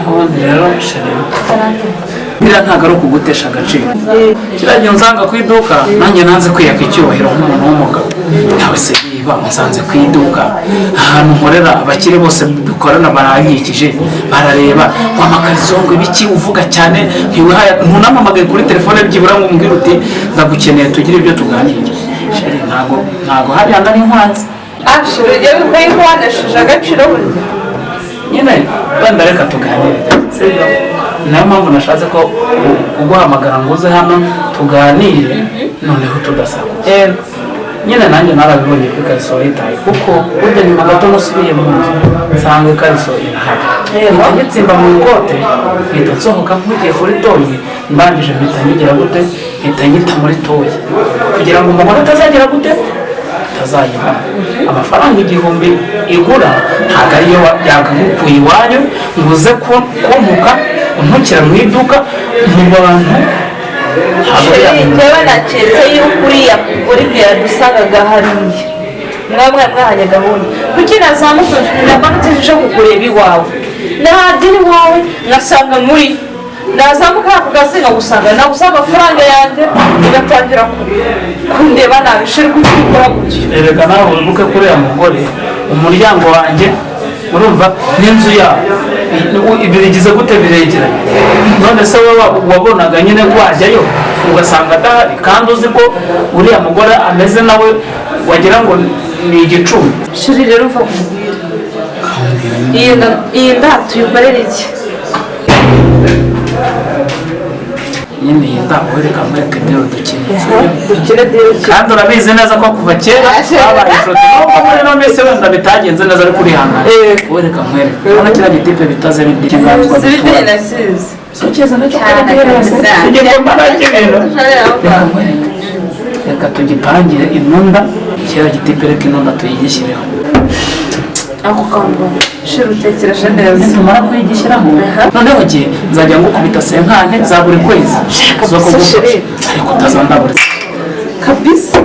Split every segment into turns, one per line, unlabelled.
Nahone rero sheri bira ntago ari ukugutesha agaciro kiragiye unsanga ku iduka nanjye nanze kwiyaka icyubahiro nk'umuntu w'umugabo nawe se niba unsanze ku iduka ahantu nkorera abakire bose dukorana baranyikije barareba wamakarizo ngo ibiki uvuga cyane ntunamamagaye kuri telefone byibura ngo umbwire uti ndagukeneye tugire ibyo tuganira sheri ntago hariya nari nkwanze
ashuri ryo bikayihwanishije agaciro
nyine wenda reka tuganire niyo mpamvu nashatse ko uguhamagara ngo uze hano tuganire noneho tudasakuza nyine nanjye narabibonye ko ikariso yitaye kuko burya nyuma gato nasubiye mu nzu nsanga ikariso irahari mpita ngitsimba mu ikote mpita nsohoka nk'ugiye kuri toyi mbangije mpita ngigira gute mpita ngita muri toyi kugira ngo umugore atazagira gute atazayibona amafaranga 1000 igura ntabwo ariyo yagagukuye iwanyu ngo uze kumpuka untukira mu iduka mu bantu
njyewe naketse yuko uriya uri byadusangaga hariya mwamwe mwahanye gahunda kuki namanutse nje kukureba iwawe nahagera iwawe ngasanga muri nazamuka ako gazi nkagusanga nagusanga amafaranga yanjye ugatangira kundeba nabi sheri kuki ukora gutyo
erega nawe wibuke kuri uriya mugore umuryango wanjye urumva n'inzu yawe ibi bigize gute biregeranye none se wowe wabonaga nyine wajyayo ugasanga adahari kandi uzi ko uriya mugore ameze nawe wagira ngo ni igicumbi
sheri rero mva kumubwira iyi nda tuyikorera iki
nyine iyi nda wereka mwereke dero
dukine dero
kandi urabizi neza ko kuva kera babaye inshuti nubwo muri ino minsi wenda bitagenze neza ariko urihangana wereka mwereke urabona kiriya gitipe bitaze bidirwa
zibiteye nasize
sokeza nacyo reka tugipangire inunda kiriya gitipe reka inunda tuyigishyireho
ako kantu sheri utekereje neza
nitumara kuyigishyiraho noneho gihe nzajya ngukubita senkane za buri kwezi zo kugufasha ariko utazandabura
kabisa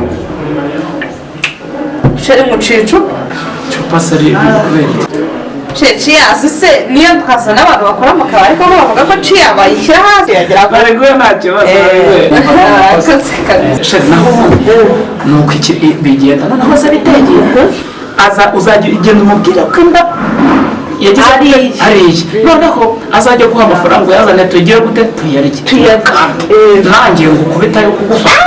sheri muciye
icupa seri kubera iki
ciyasi se niyo twasa n'abantu bakora mu kabari ariko bavuga ko ciya bayishyira hasi yagira ngo
ariko nta kibazo sheri naho ubundi ni uko bigenda noneho se bitegeye uzajya ugenda umubwira ko inda yagize ariye noneho azajya guha amafaranga uyazane tugire gute tuyarye nanjye ngo ukubita yo kugufasha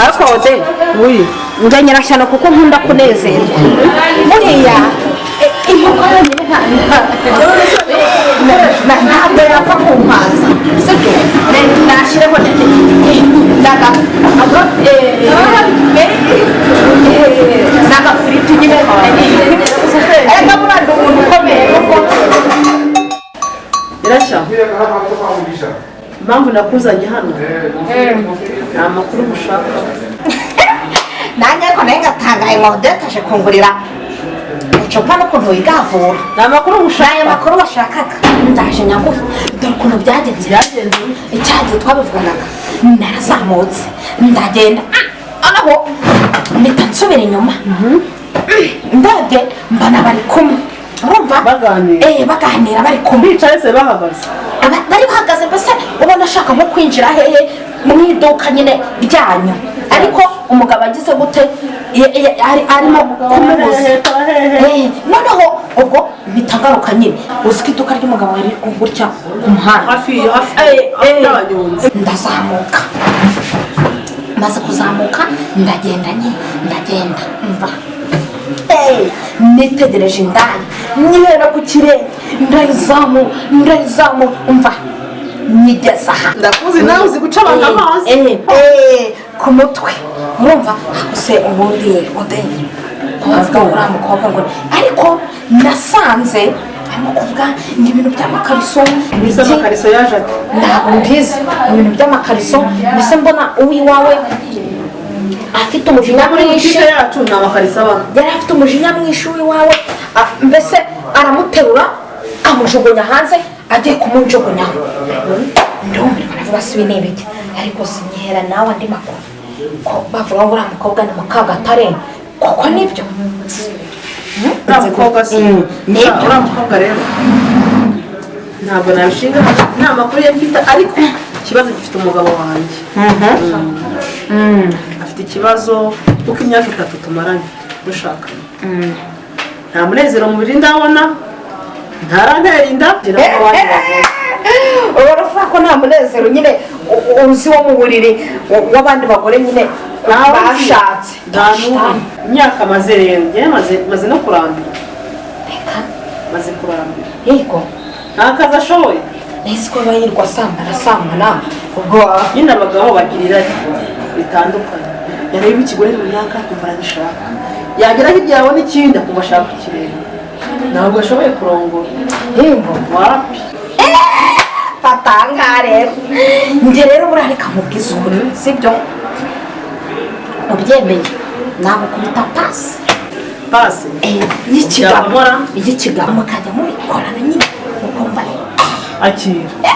ariko ode njya Nyirashyano kuko nkunda kunezerwa buriya inkoko yonyine ntabwo yapfa kumpaza sibyo nashyiraho n'agafiriti nyine ariko buriya ndi umuntu ukomeye
Nyirashyano impamvu nakuzanye hano ni amakuru mushaka
nanjye ariko nayo ngatangaye ngo udekaje kungurira icupa n'ukuntu wigavura
ni amakuru mushaka
n'aya makuru bashakaga ndaje nyaguhe dore ukuntu byagenze icyagiye twabivuganaga narazamutse ndagenda aho mpita nsubira inyuma ndebye mbona bari kumwe urumva baganira bari kumwe
bicaye se bahagaze
bari bahagaze mbese ubona ashaka nko kwinjira hehe mu iduka nyine ryanyu ariko umugabo agize gute arimo kumubuza noneho ubwo mpita ngaruka nyine uzi ko iduka ry'umugabo riri gutya ku muhanda
hafi y'abanyonzi
ndazamuka maze kuzamuka ndagenda nyine mva nitegereje indaya nyibera ku kirenge ndayizamu mva nyigeza aha
ndakuzi nawe uzi guca abantu amazi
ku mutwe urumva se ubundi kubavuga ngo uriya mukobwa ngo ariko nasanze arimo kuvuga ngo ibintu by'amakariso
amakariso yaje ati
ntabwo mbizi ibintu by'amakariso mbese mbona uw'iwawe afite umujinya mwinshi
yacu ni amakariso abana
yari afite umujinya mwinshi w'iwawe mbese aramuterura amujugunya hanze agiye kumunjugunyaho ndumva baravuga si ibi ni ibiki ariko sinyihera nawe andi makuru ko bavuga ngo uriya mukobwa ni Mukagatare koko nibyo
uriya mukobwa si uriya mukobwa rero ntabwo nabishinga nta makuru ye mfite ariko ikibazo gifite umugabo wanjye afite ikibazo kuko imyaka 3 tumaranye dushakanye nta munezero mubiri ndabona ntarantera inda
uravuga ko nta munezero nyine uzi wo mu buriri w'abandi bagore nyine bashatse
imyaka maze rero maze no kurambira maze kurambira
yego
nta kazi ashoboye
nzi ko bayirwa sambana ubwo
nyine abagabo bagirira bitandukanye yareba ikigore runaka akumva aragishaka yagera hirya yabona ikindi akumva ashaka ikirere ntabwo ashoboye kurongora
yego
wapi
fatanga rero njye rero buriya reka mubwize ukuri sibyo ubyemeye nagukubita pasi y'ikigabo mukajya mubikorana nyine ukumva
akira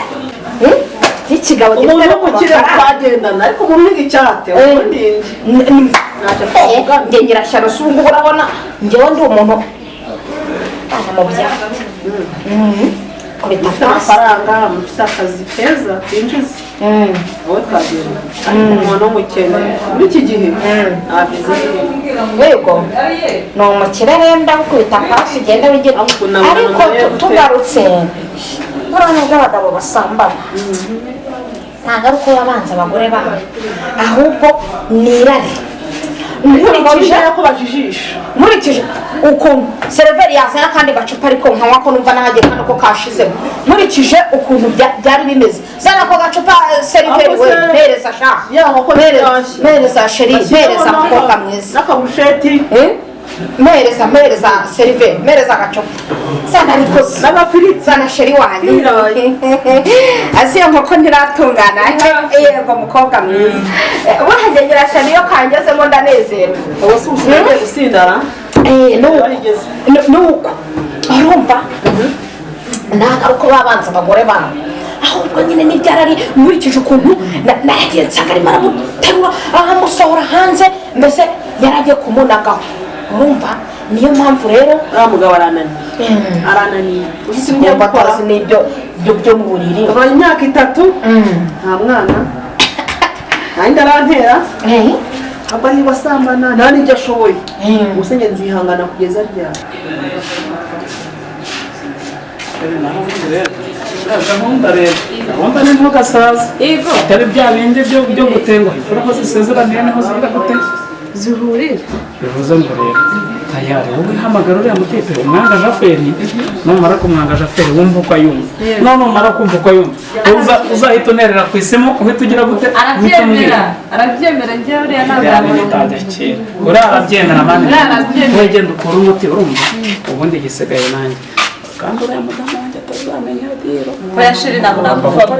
y'ikigabo
umuntu w'umukire twagendana ariko umuntu w'igicyate ubundi
njye Nyirashyano si ubu urabona njyewe ndi umuntu mu byatsi
ufite amafaranga mufite akazi keza kinjiza wowe twagenda ariko umuntu w'umukene muri iki gihe ntabyize
yego ni umukire wenda gukubita pasi ugenda wigira ariko tugarutse urabona bw'abagabo basambana ntabwo ari uko yabanza abagore babo ahubwo ni irari nkurikije ukuntu seriveri yazana akandi gacupa ariko nkanywa ko numva nahagiye kandi ko kashizemo nkurikije ukuntu byari bimeze zana ako gacupa seriveri we mpereza sha mpereza sheri mpereza mukobwa mwiza
n'akabusheti
mpereza seriveri mpereza agacupa zana ariko
n'agafiriti
zana sheri wanjye asiye nkoko ntiratungana yego mukobwa mwiza wahagera Nyirashyano iyo kangezemo ndanezerwa
ubu si usigaye gusindara
nuko urumva ntabwo ari uko babanza abagore babo ahubwo nyine n'ibyarari nkurikije ukuntu naragiye nsanga arimo aramuterura aramusohora hanze mbese yaragiye kumunagaho urumva niyo mpamvu rero
uriya mugabo arananiye
uzi ibyo gukora n'ibyo byo mu buriri
ubaye imyaka 3 nta mwana nanjye arantera aba niba asambana nta n'ibyo ashoboye gusa njye nzihangana kugeza ryari
gahunda rero gahunda ni ntugasaza atari bya bindi byo gutenguha imfura ko zisezeraniye niho zigira gute
zihurira
bivuze ngo rero tayari wowe hamagara uriya mutipe umwanga jaferi numara kumwanga jaferi wumva uko ayumva none numara kumva uko ayumva uzahita unerera ku isimu uhita ugira gute
arabyemera njyewe uriya ntabwo
uriya arabyemera mani wowe genda ukura umuti urumva ubundi gisigaye nanjye kandi uriya mudamu wanjye atazamenya diro
oya sheri ntabwo nakuvamo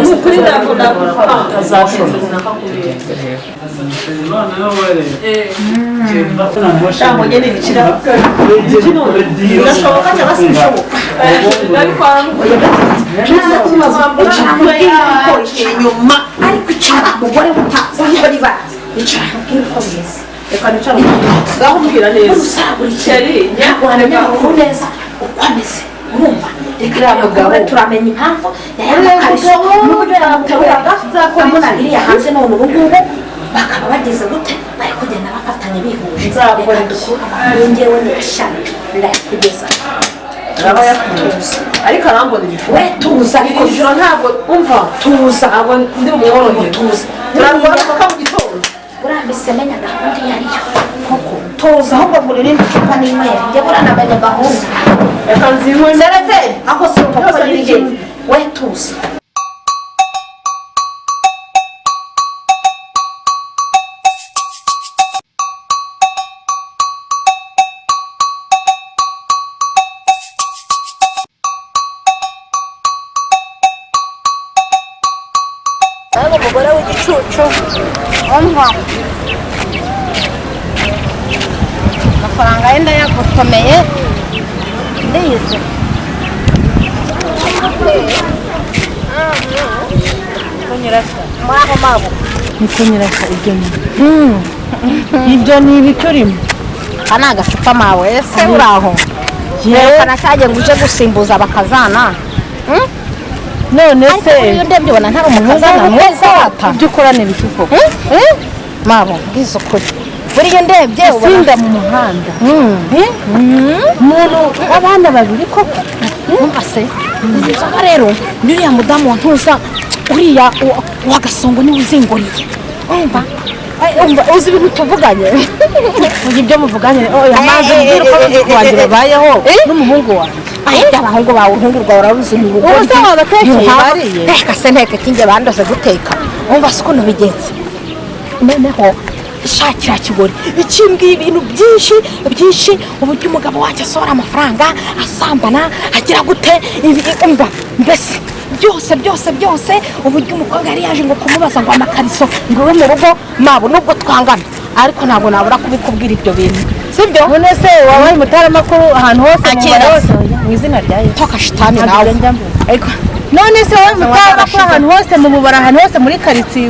ni ukuri ntabwo nakuvamo
atazashona
ntabwo nyine bikira birashoboka cyangwa se bishoboka inyuma
ariko icara umugore mutazi aho bari bazi icara mubwire uko bimeze
reka nicara ngaho mbwira neza
usagurikira nyaguhamenya amakuru neza uko ameze urumva reka mugabo turamenya impamvu yayamakariso n'uburyo yamuteruraga amunaniriye hanze none ubu ngubu bakaba bageze gute bari kugenda bafatanya bihuje reka dukure njyewe Nyirashyano ndayakugeza
aba yakutuza ariko arambona ijoro
we tuza ariko
ijoro ntabwo umva
tuza
ntabwo ndi bumworohere
tuza
turarwara paka mu gitondo
urambise menya gahunda iyo ariyo koko tuza ahubwo buri rindi cupa n'imeri njye buranamenya gahunda
reka nzinywe
sereveri aho si uko riri we tuza umugore w'igicucu umva amafaranga yenda yagutomeye ndize mwaho mabo
niko nyirasa ibyo ibyo ni ibiturimo
aka ni agacupa mawe ese uraho yerekana cyagiye ngo uje gusimbuza bakazana
none se
iyo ndebye ubona ntari umukazana mwiza wata
ibyo ukora ni ibiki koko
mabo bwiza ukuri buriya ndebye ubona
sinda mu muhanda umuntu abana babiri koko
umva se inzoga rero n'uriya mudamu wa ntuza uriya wagasongo niwe uzinguriye umva
uzi ibintu tuvuganye uzi ibyo muvuganye amazi mbwira uko abuzukuru wanjye babayeho n'umuhungu wanjye
ahita abahungu bawe uruhungu rwawe uraruzi ni urugo
ubu se wabatekeye bariye
reka se nteke kinjye bandoze guteka umva se ukuntu bigenze noneho shakira kigori ikimbwiye ibintu byinshi uburyo umugabo wacu asohora amafaranga asambana agira gute umva mbese byose uburyo umukobwa yari yaje ngo kumubaza ngo amakariso ngo ube mu rugo mabo nubwo twangana ariko ntabwo nabura kubikubwira ibyo bintu sibyo
none se wabaye umutaramakuru ahantu hose mu izina rya Yesu
toka shitani nawe
ariko none se wabaye umutaramakuru ahantu hose mu mubara ahantu hose muri karitsiye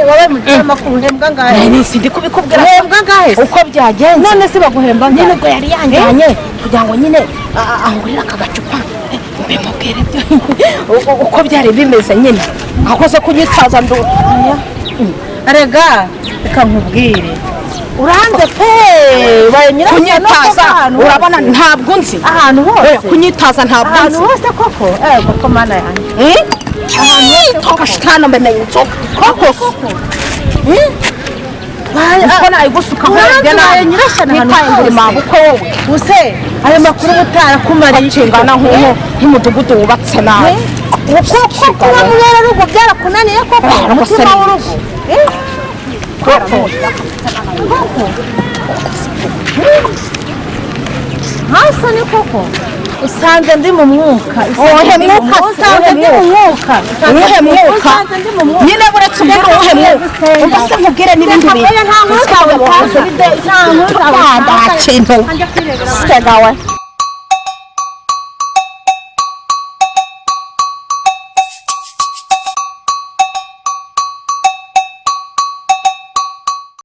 wabaye umutaramakuru uhembwa ngahe
nisi ndi kubikubwira
uhembwa ngahe
uko byagenze
none se baguhemba ngahe
nyine ubwo yari yanjyanye kugira ngo nyine angurire aka gacupa mbimubwire uko byari bimeze nyine akoze kunyitaza
arega reka nkubwire uranze pe ubaye Nyirashyano
kunyitaza urabona ntabwo nzi
ahantu hose
kunyitaza ntabwo nzi
ahantu hose koko koko mana yanjye
ahantu hose toka shitani mbeneye inzoga koko uko nayigusuka
uranze ubaye Nyirashyano ahantu hose
mabukwe wowe
use ayo makuru utarakumariye
kingana nk'umudugudu wubatse nawe
koko kuba mubera rugo byarakunaniye koko umutima w'urugo hasa ni koko usanze ndi mu mwuka
uwuhe mwuka
usanze ndi mu mwuka
uwuhe mwuka nyine buretse ubwira uwuhe mwuka ubwo se nkubwire n'ibindi bintu
nta nkuru zawe
nta kintu sitegawe